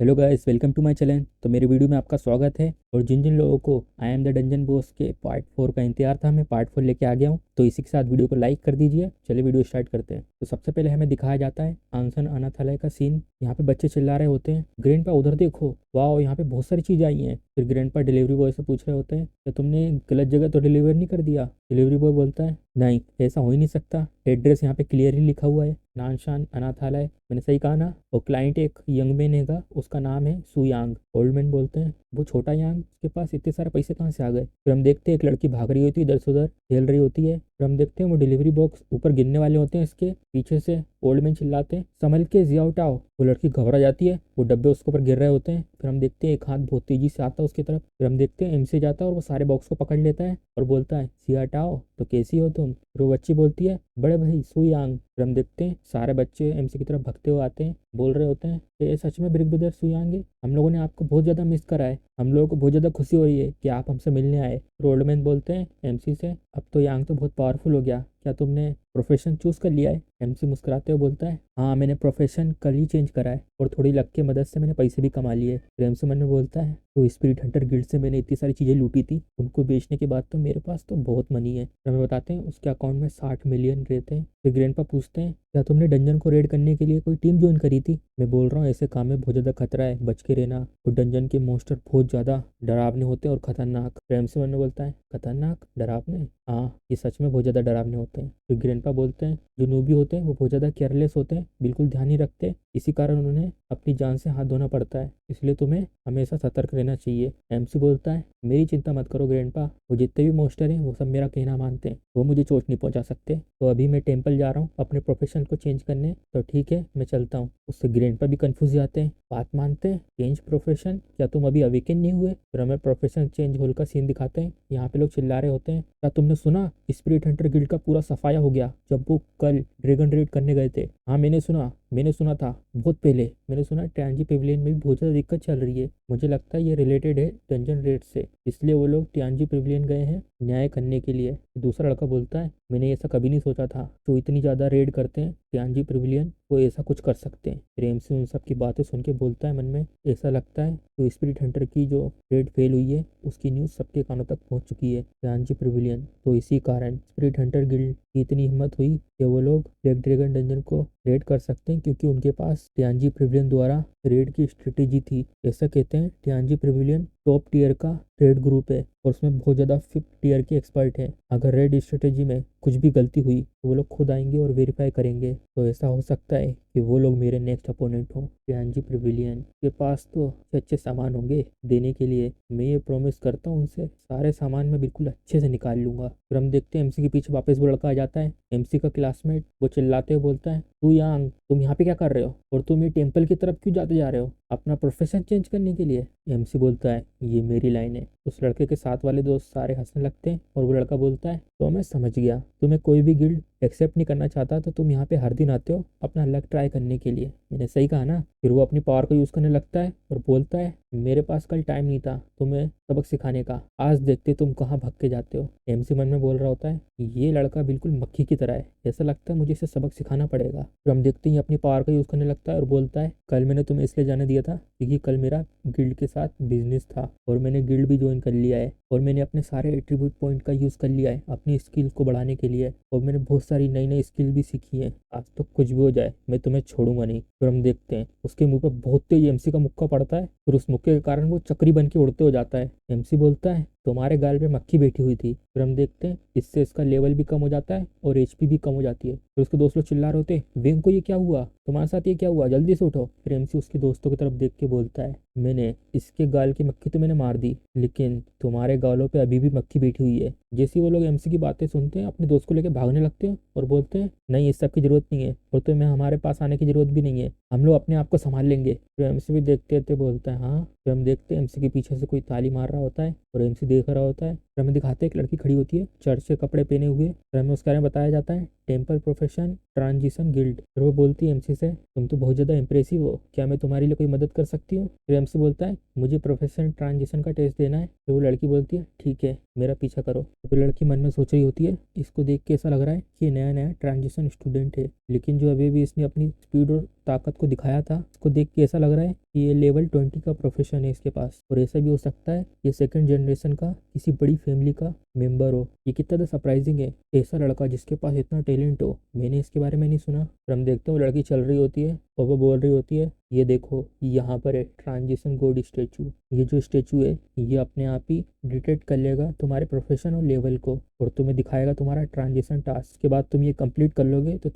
Hello guys, welcome to my channel. तो मेरे video में आपका स्वागत है। और जिन जिन लोगों को I am the dungeon boss के पार्ट 4 का इंतजार था, मैं पार्ट 4 लेके आ गया हूँ। तो इसी के साथ वीडियो को लाइक कर दीजिए। चलिए वीडियो स्टार्ट करते हैं। तो सबसे पहले हमें दिखाया जाता है आंसन अनाथालय का सीन। यहाँ पे बच्चे चिल्ला रहे होते हैं, ग्रैंडपा उधर देखो, वाह यहाँ पे बहुत सारी चीज़ आई हैं। फिर ग्रैंडपा डिलीवरी बॉय से पूछ रहे होते हैं कि तुमने गलत जगह तो डिलीवर नहीं कर दिया। डिलीवरी बॉय बोलता है नहीं, ऐसा हो ही नहीं सकता, एड्रेस यहाँ पे क्लियरली लिखा हुआ है, नानशान अनाथालय। मैंने सही कहा ना। और क्लाइंट एक यंग मैन हैगा, उसका नाम है सु यांग। ओल्ड मैन बोलते हैं वो छोटा यांग, उसके पास इतने सारे पैसे कहाँ से आ गए। फिर हम देखते हैं एक लड़की भाग रही होती है, इधर से उधर खेल रही होती है। फिर हम देखते हैं वो डिलीवरी बॉक्स ऊपर गिरने वाले होते हैं, इसके पीछे से ओल्ड मैन चिल्लाते हैं संभल के जियाउटाओ। वो लड़की घबरा जाती है, वो डब्बे उसके ऊपर गिर रहे होते हैं। फिर हम देखते हैं एक हाथ बहुत तेजी से आता है उसकी तरफ। फिर हम देखते हैं एमसी जाता है और वो सारे बॉक्स को पकड़ लेता है और बोलता है सियाटाओ, तो कैसी हो तुम। फिर वो बच्ची बोलती है बड़े भाई सु यांग। फिर हम देखते हैं सारे बच्चे एमसी की तरफ भगते हुए आते हैं, बोल रहे होते हैं कि ये सच में ब्रिक ब्रदर सु यांग है, हम लोगों ने आपको बहुत ज़्यादा मिस करा है, हम लोगों को बहुत ज़्यादा खुशी हो रही है कि आप हमसे मिलने आए। फिर ओल्ड मैन बोलते हैं एमसी से अब तो यांग तो बहुत पावरफुल हो गया, क्या तुमने प्रोफेशन चूज कर लिया है। एमसी मुस्कुराते हुए बोलता है हाँ, मैंने प्रोफेशन कल ही चेंज करा है और थोड़ी लक की मदद से मैंने पैसे भी कमा लिए। फिर एमसी मन में बोलता है तो स्पिरिट हंटर गिल्ड से मैंने इतनी सारी चीज़ें लूटी थी, उनको बेचने के बाद तो मेरे पास तो बहुत मनी है। फिर हमें बताते हैं उसके अकाउंट में 60 मिलियन रहते हैं। फिर ग्रैंडपा पूछते हैं क्या तुमने डंजन को रेड करने के लिए कोई टीम ज्वाइन करी थी। मैं बोल रहा हूँ ऐसे काम में बहुत ज़्यादा खतरा है, बच के रहना। और डंजन के मॉन्स्टर बहुत ज़्यादा डरावने होते हैं और खतरनाक। प्रेम से मन बोलता है खतरनाक डरावने, हाँ ये सच में बहुत ज़्यादा डरावने होते हैं। फिर ग्रैंडपा बोलते हैं जो नूबी होते हैं वो बहुत ज़्यादा केयरलेस होते हैं, बिल्कुल ध्यान नहीं रखते, इसी कारण उन्हें अपनी जान से हाथ धोना पड़ता है, इसलिए तुम्हें हमेशा सतर्क रहना चाहिए। एमसी बोलता है मेरी चिंता मत करो ग्रैंडपा, वो जितने भी मॉन्स्टर हैं वो सब मेरा कहना मानते हैं, वो मुझे चोट नहीं पहुंचा सकते। तो अभी मैं टेम्पल जा रहा हूँ अपने प्रोफेशन को चेंज करने, तो ठीक है मैं चलता हूँ। उससे ग्रैंडपा भी कंफ्यूज जाते हैं, बात मानते हैं चेंज प्रोफेशन, क्या तुम अभी अवेकन नहीं हुए। फिर हमें प्रोफेशन चेंज होल का सीन दिखाते हैं। यहाँ पे लोग चिल्ला रहे होते हैं क्या तुमने सुना स्पिरिट हंटर गिल्ड का पूरा सफाया हो गया जब वो कल ड्रैगन रेड करने गए थे। हाँ मैंने सुना था बहुत पहले, मैंने सुना ट्यांजी पेविलियन में भी बहुत ज़्यादा दिक्कत चल रही है, मुझे लगता है ये रिलेटेड है डंजन रेड से, इसलिए वो लोग ट्यांजी पेविलियन गए हैं न्याय करने के लिए। दूसरा लड़का बोलता है मैंने ऐसा कभी नहीं सोचा था, तो इतनी ज़्यादा रेड करते हैं ट्यांजी पेविलियन, वो ऐसा कुछ कर सकते हैं। प्रेम से उन सब की बातें सुन के बोलता है मन में ऐसा लगता है तो स्पिरिट हंटर की जो रेड फेल हुई है उसकी न्यूज़ सबके कानों तक पहुंच चुकी है ट्यांजी पेविलियन, तो इसी कारण स्पिरिट हंटर गिल्ड की इतनी हिम्मत हुई कि वो लोग ब्लैक ड्रैगन डंजन को रेड कर सकते हैं, क्योंकि उनके पास ट्यांजी पेविलियन द्वारा रेड की स्ट्रेटेजी थी। ऐसा कहते हैं ट्यांजी पेविलियन टॉप टियर का रेड ग्रुप है और उसमें बहुत ज़्यादा 5th टियर के एक्सपर्ट हैं। अगर रेड स्ट्रेटेजी में कुछ भी गलती हुई तो वो लोग खुद आएंगे और वेरीफाई करेंगे, तो ऐसा हो सकता है कि वो लोग मेरे नेक्स्ट अपोनेंट हों। ट्यांजी पेविलियन के पास तो अच्छे सामान होंगे देने के लिए, मैं ये प्रॉमिस करता हूँ उनसे सारे सामान मैं बिल्कुल अच्छे से निकाल लूंगा। फिर हम देखते हैं एमसी के पीछे वापस वो लड़का आ जाता है, एमसी का क्लासमेट। वो चिल्लाते हुए बोलता है तू यांग, तुम यहाँ पे क्या कर रहे हो और तुम ये टेम्पल की तरफ क्यों जाते जा रहे हो अपना प्रोफेशन चेंज करने के लिए। एमसी बोलता है ये मेरी लाइन है। उस लड़के के साथ वाले दोस्त सारे हंसने लगते हैं और वो लड़का बोलता है तो मैं समझ गया, तुम्हें कोई भी गिल्ड एक्सेप्ट नहीं करना चाहता तो तुम यहाँ पे हर दिन आते हो अपना लक ट्राई करने के लिए, मैंने सही कहा ना। फिर वो अपनी पावर को यूज़ करने लगता है और बोलता है मेरे पास कल टाइम नहीं था तुम्हें सबक सिखाने का, आज देखते तुम कहाँ भाग के जाते हो। एमसी मन में बोल रहा होता है ये लड़का बिल्कुल मक्खी की तरह है, ऐसा लगता है मुझे इसे सबक सिखाना पड़ेगा। फिर हम देखते हैं अपनी पावर का यूज़ करने लगता है और बोलता है कल मैंने तुम्हें इसलिए जाने दिया था क्योंकि कल मेरा गिल्ड के साथ बिजनेस था और मैंने गिल्ड भी ज्वाइन कर लिया है और मैंने अपने सारे एट्रीब्यूट पॉइंट का यूज़ कर लिया है अपनी स्किल्स को बढ़ाने के लिए और मैंने बहुत सारी नई नई स्किल भी सीखी है। आज तो कुछ भी हो जाए मैं तुम्हें छोड़ूंगा नहीं। फिर हम देखते हैं उसके मुंह पर बहुत तेज एमसी का मुक्का पड़ता है, फिर उस मुक्के के कारण वो चक्री बन के उड़ते हो जाता है। एमसी बोलता है तुम्हारे गाल पे मक्खी बैठी हुई थी। फिर हम देखते हैं इससे इसका लेवल भी कम हो जाता है और एचपी भी कम हो जाती है। फिर उसके दोस्त लोग चिल्ला रहे होते हैं वेंग को ये क्या हुआ, तुम्हारे साथ ये क्या हुआ, जल्दी से उठो। फिर एमसी उसके दोस्तों की तरफ देख के बोलता है मैंने इसके गाल की मक्खी तो मैंने मार दी, लेकिन तुम्हारे गालों पे अभी भी मक्खी बैठी हुई है। जैसे वो लोग एमसी की बातें सुनते हैं अपने दोस्त को लेकर भागने लगते हैं और बोलते हैं नहीं इस सब की जरूरत नहीं है और तुम्हें हमारे पास आने की जरूरत भी नहीं है, हम लोग अपने आप को संभाल लेंगे। फिर एमसी भी देखते थे बोलता है हाँ। फिर हम देखते हैं एमसी के पीछे से कोई ताली मार रहा होता है और एमसी देख रहा होता है। फिर हमें दिखाते हैं एक लड़की खड़ी होती है चर्च के कपड़े पहने हुए। फिर हमें उसके बारे में बताया जाता है टेम्पल प्रोफेशन ट्रांजिशन गिल्ड। फिर वो बोलती है एमसी से, तुम तो बहुत ज़्यादा इंप्रेसिव हो, क्या मैं तुम्हारे लिए कोई मदद कर सकती हूँ? फिर एमसी बोलता है मुझे प्रोफेशन ट्रांजिशन का टेस्ट देना है। फिर वो लड़की बोलती है ठीक है, मेरा पीछा करो। तो फिर लड़की मन में सोच रही होती है इसको देख के ऐसा लग रहा है कि ये नया नया ट्रांजिशन स्टूडेंट है, लेकिन जो अभी भी इसने अपनी स्पीड और ताकत को दिखाया था उसको देख के ऐसा लग रहा है कि ये लेवल 20 का प्रोफेशन है इसके पास। और ऐसा भी हो सकता है ये सेकंड जनरेशन का किसी बड़ी फैमिली का मेंबर हो। ये कितना ज़्यादा सरप्राइजिंग है, ऐसा लड़का जिसके पास इतना टैलेंट हो, मैंने इसके बारे में नहीं सुना। फिर हम देखते हैं वो लड़की चल रही होती है और वो बोल रही होती है ये देखो यहाँ पर है ट्रांजिशन गॉड स्टेचू। ये जो स्टेचू है ये अपने आप ही डिटेक्ट कर लेगा तुम्हारे प्रोफेशन और लेवल को और तुम्हें दिखाएगा तुम्हारा ट्रांजिशन टास्क। के बाद तुम ये कंप्लीट कर लोगे तो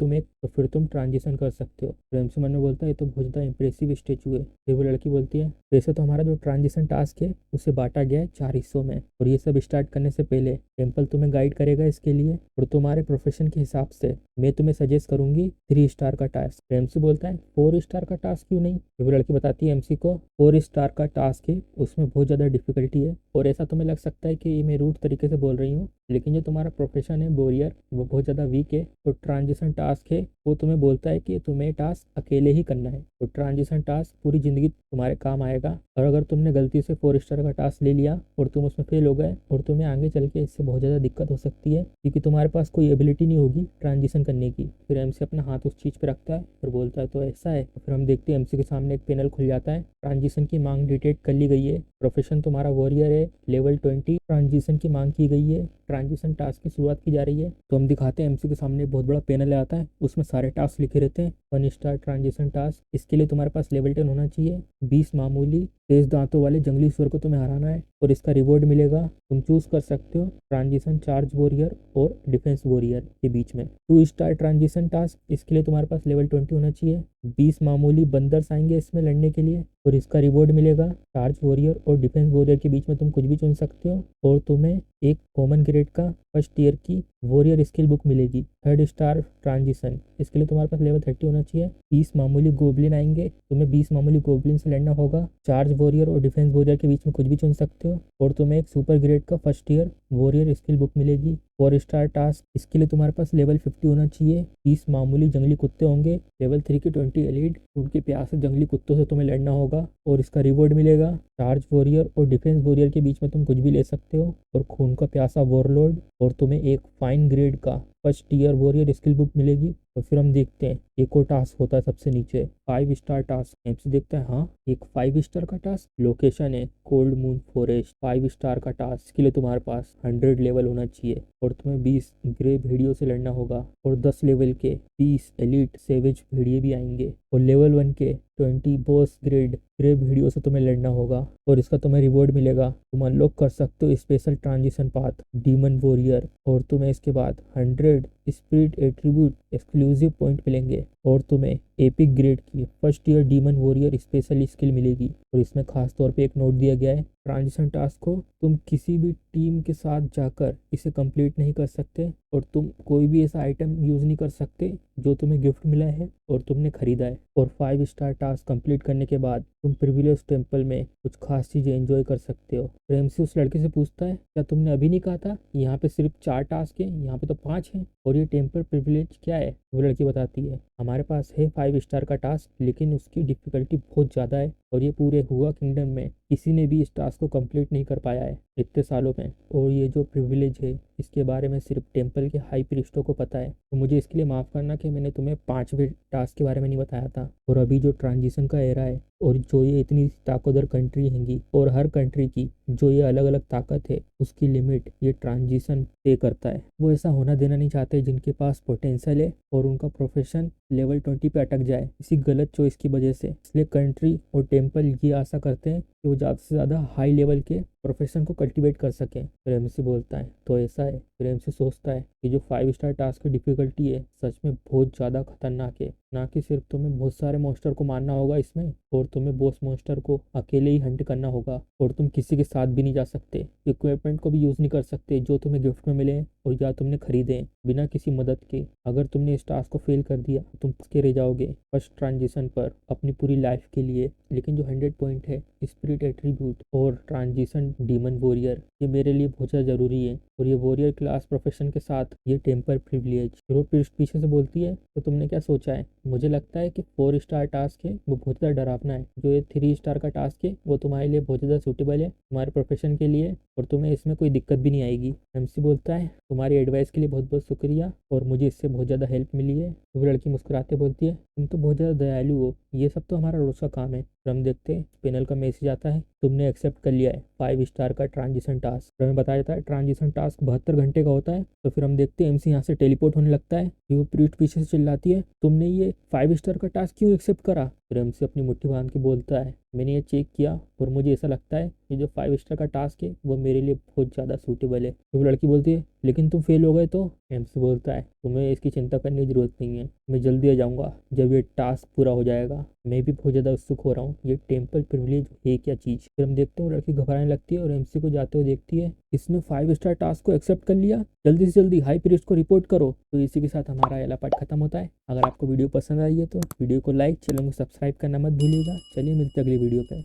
फिर तुम ट्रांजिशन कर सकते हो। प्रेम से मन में बोलता है ये तो बहुत ज़्यादा इंप्रेसिव स्टेचू है। फिर वो लड़की बोलती है वैसे तो हमारा जो ट्रांजिशन टास्क है उसे बांटा गया है 4 हिस्सों में और ये सब स्टार्ट करने से पहले टेम्पल तुम्हें गाइड करेगा इसके लिए और तुम्हारे प्रोफेशन के हिसाब से मैं तुम्हें सजेस्ट करूंगी 3 स्टार का टास्क। प्रेम से बोलता है 4 स्टार का टास्क क्यों नहीं? वो लड़की बताती है एमसी को 4 स्टार का टास्क है उसमें बहुत ज़्यादा डिफिकल्टी है और ऐसा तुम्हें लग सकता है कि मैं रूट तरीके से बोल रही हूँ, लेकिन जो तुम्हारा प्रोफेशन है वॉरियर वो बहुत ज़्यादा वीक है और ट्रांजिशन टास्क है वो तुम्हें बोलता है कि तुम्हें टास्क अकेले ही करना है और ट्रांजिशन टास्क पूरी ज़िंदगी तुम्हारे काम आएगा। और अगर तुमने गलती से 4 स्टार का टास्क ले लिया और तुम उसमें फेल हो गए और तुम्हें आगे चल के इससे बहुत ज़्यादा दिक्कत हो सकती है क्योंकि तुम्हारे पास कोई एबिलिटी नहीं होगी ट्रांजिशन करने की। फिर एमसी अपना हाथ उस चीज़ पर रखता है और बोलता है तो ऐसा है। फिर हम देखते हैं एमसी के सामने एक पैनल खुल जाता है, ट्रांजिशन की मांग डिटेक्ट कर ली गई है, प्रोफेशन तुम्हारा वॉरियर है, लेवल 20 ट्रांजिशन की मांग की गई है, ट्रांजिशन टास्क की शुरुआत की जा रही है। तो हम दिखाते हैं एमसी के सामने बहुत बड़ा पैनल आता है, उसमें सारे टास्क लिखे रहते हैं। 1 स्टार ट्रांजिशन टास्क, इसके लिए तुम्हारे पास लेवल 10 होना चाहिए। 20 मामूली तेज दांतों वाले जंगली सुअर को तुम्हें हराना है और इसका रिवॉर्ड मिलेगा। तुम चूज कर सकते हो ट्रांजिशन चार्ज वॉरियर और डिफेंस वॉरियर के बीच में। 2 स्टार ट्रांजिशन टास्क, इसके लिए तुम्हारे पास लेवल 20 होना चाहिए। 20 मामूली बंदर्स आएंगे इसमें लड़ने के लिए और इसका रिवॉर्ड मिलेगा। चार्ज वॉरियर और डिफेंस वॉरियर के बीच में तुम कुछ भी चुन सकते हो और तुम्हें एक कॉमन ग्रेड का फर्स्ट ईयर की वॉरियर स्किल बुक मिलेगी। 3rd स्टार ट्रांजिशन, इसके लिए तुम्हारे पास लेवल 30 होना चाहिए। 20 मामूली गोबलिन आएंगे, तुम्हें 20 मामूली गोबलिन से लड़ना होगा। चार्ज वॉरियर और डिफेंस वॉरियर के बीच में कुछ भी चुन सकते हो और तुम्हें एक सुपर ग्रेड का first year warrior skill book मिलेगी। 4 स्टार टास्क, इसके लिए तुम्हारे पास लेवल 50 होना चाहिए। 30 मामूली जंगली कुत्ते होंगे, लेवल 3 के 20 एलिड, उनके प्यासे जंगली कुत्तों से तुम्हें लड़ना होगा और इसका रिवॉर्ड मिलेगा। चार्ज वॉरियर और डिफेंस वॉरियर के बीच में तुम कुछ भी ले सकते हो और खून का प्यासा वॉरलॉर्ड और तुम्हें एक फाइन ग्रेड का first year warrior skill book मिलेगी। और फिर हम देखते हैं एक और टास्क होता है सबसे नीचे, 5 स्टार टास्क। एमसी देखता है हाँ एक 5 स्टार का टास्क, लोकेशन है कोल्ड मून फॉरेस्ट। 5 स्टार का टास्क के लिए तुम्हारे पास 100 लेवल होना चाहिए और तुम्हें 20 ग्रे भेड़ियों से लड़ना होगा और 10 लेवल के 20 एलिट सेवेज भेड़िए भी आएंगे और लेवल 1 के 20 बॉस ग्रेड ग्रे भेड़ियों से तुम्हें लड़ना होगा और इसका तुम्हें रिवॉर्ड मिलेगा। तुम अनलॉक कर सकते हो special transition path demon warrior और तुम्हें इसके बाद 100 स्पिरिट एट्रीब्यूट एक्सक्लूसिव पॉइंट मिलेंगे और तुम्हें एपिक ग्रेड की first year demon warrior special skill मिलेगी। और इसमें खास तौर पे एक नोट दिया गया है, ट्रांजिशन टास्क को तुम किसी भी टीम के साथ जाकर इसे कंप्लीट नहीं कर सकते और तुम कोई भी ऐसा आइटम यूज़ नहीं कर सकते जो तुम्हें गिफ्ट मिला है और तुमने खरीदा है। और 5 स्टार टास्क कंप्लीट करने के बाद तुम प्रिविलेज टेम्पल में कुछ खास चीज़ें एंजॉय कर सकते हो। प्रेम से उस लड़के से पूछता है क्या तुमने अभी नहीं कहा था यहाँ पे सिर्फ 4 टास्क है, यहाँ पे तो 5 हैं और ये टेम्पल प्रिविलेज क्या है? वो लड़की बताती है हमारे पास है 5 स्टार का टास्क लेकिन उसकी डिफिकल्टी बहुत ज़्यादा है और ये पूरे हुआ किंगडम में किसी ने भी इस टास्क को कंप्लीट नहीं कर पाया है इतने सालों में। और ये जो प्रिविलेज है इसके बारे में सिर्फ टेम्पल के हाई प्रीस्टों को पता है। तो मुझे इसके लिए माफ़ करना कि मैंने तुम्हें 5वें टास्क के बारे में नहीं बताया था। और अभी जो ट्रांजिशन का एरा है और जो ये इतनी ताकतवर कंट्री हैंगी और हर कंट्री की जो ये अलग अलग ताकत है उसकी लिमिट ये ट्रांजिशन तय करता है। वो ऐसा होना देना नहीं चाहते जिनके पास पोटेंशियल है और उनका प्रोफेशन लेवल 20 पे अटक जाए इसी गलत चॉइस की वजह से। इसलिए कंट्री और टेम्पल ये आशा करते हैं कि वो ज़्यादा से ज़्यादा हाई लेवल के प्रोफेशन को कल्टीवेट कर सकें। प्रेम से बोलता है तो ऐसा है। प्रेम से सोचता है कि जो 5 स्टार टास्क की डिफिकल्टी है सच में बहुत ज़्यादा खतरनाक है। ना कि सिर्फ तुम्हें बहुत सारे मॉन्स्टर को मारना होगा इसमें, और तुम्हें बॉस मॉन्स्टर को अकेले ही हंट करना होगा, और तुम किसी के साथ भी नहीं जा सकते। इक्विपमेंट को भी यूज़ नहीं कर सकते जो तुम्हें गिफ्ट में मिले हैं और या तुमने खरीदे हैं बिना किसी मदद के। अगर तुमने इस टास्क को फेल कर दिया तो तुम फंस के रह जाओगे फर्स्ट ट्रांजिशन पर अपनी पूरी लाइफ के लिए। लेकिन जो 100 पॉइंट है स्पिरिट एट्रीब्यूट और ट्रांजिशन डीमन वॉरियर, ये मेरे लिए बहुत ज़्यादा ज़रूरी है। और ये वॉरियर क्लास प्रोफेशन के साथ ये टेम्पर प्रिविलेज। फिर पीछे से बोलती है तो तुमने क्या सोचा है? मुझे लगता है कि 4 स्टार टास्क है वो बहुत ज़्यादा डरावना है, जो ये 3 स्टार का टास्क है वो तुम्हारे लिए बहुत ज़्यादा सूटेबल है तुम्हारे प्रोफेशन के लिए, और तुम्हें इसमें कोई दिक्कत भी नहीं आएगी। एमसी बोलता है तुम्हारी एडवाइस के लिए बहुत बहुत शुक्रिया और मुझे इससे बहुत ज़्यादा हेल्प मिली है। तो वो लड़की मुस्कुराते बोलती है तुम तो बहुत ज़्यादा दयालु हो, ये सब तो हमारा रोज़ का काम है। फिर हम देखते हैं पैनल का मैसेज आता है तुमने एक्सेप्ट कर लिया है 5 स्टार का ट्रांजिशन टास्क। फिर हमें बताया जाता है ट्रांजिशन टास्क 72 घंटे का होता है। तो फिर हम देखते हैं एमसी यहाँ से टेलीपोर्ट होने लगता है। वो प्रीस्ट पीछे से चिल्लाती है तुमने ये 5 स्टार का टास्क क्यों एक्सेप्ट करा? फिर एमसी अपनी मुट्ठी बांध के बोलता है मैंने ये चेक किया और मुझे ऐसा लगता है कि जो 5 स्टार का टास्क है वो मेरे लिए बहुत ज़्यादा सूटेबल है। तो वो लड़की बोलती है लेकिन तुम फेल हो गए तो? एमसी बोलता है तुम्हें इसकी चिंता करने की जरूरत नहीं है, मैं जल्दी आ जाऊँगा जब ये टास्क पूरा हो जाएगा। मैं भी बहुत ज़्यादा उत्सुक हो रहा हूँ ये टेम्पल प्रिविलेज है क्या चीज़। फिर हम देखते हैं वो लड़की घबराने लगती है और एमसी को जाते हुए देखती है इसने 5 स्टार टास्क को एक्सेप्ट कर लिया, जल्दी से जल्दी हाई प्रीस्ट को रिपोर्ट करो। तो इसी के साथ हमारा पहला पार्ट खत्म होता है। अगर आपको वीडियो पसंद आई है तो वीडियो को लाइक, चैनल को सब्सक्राइब करना मत भूलिएगा। चलिए मिलते हैं अगली वीडियो पे।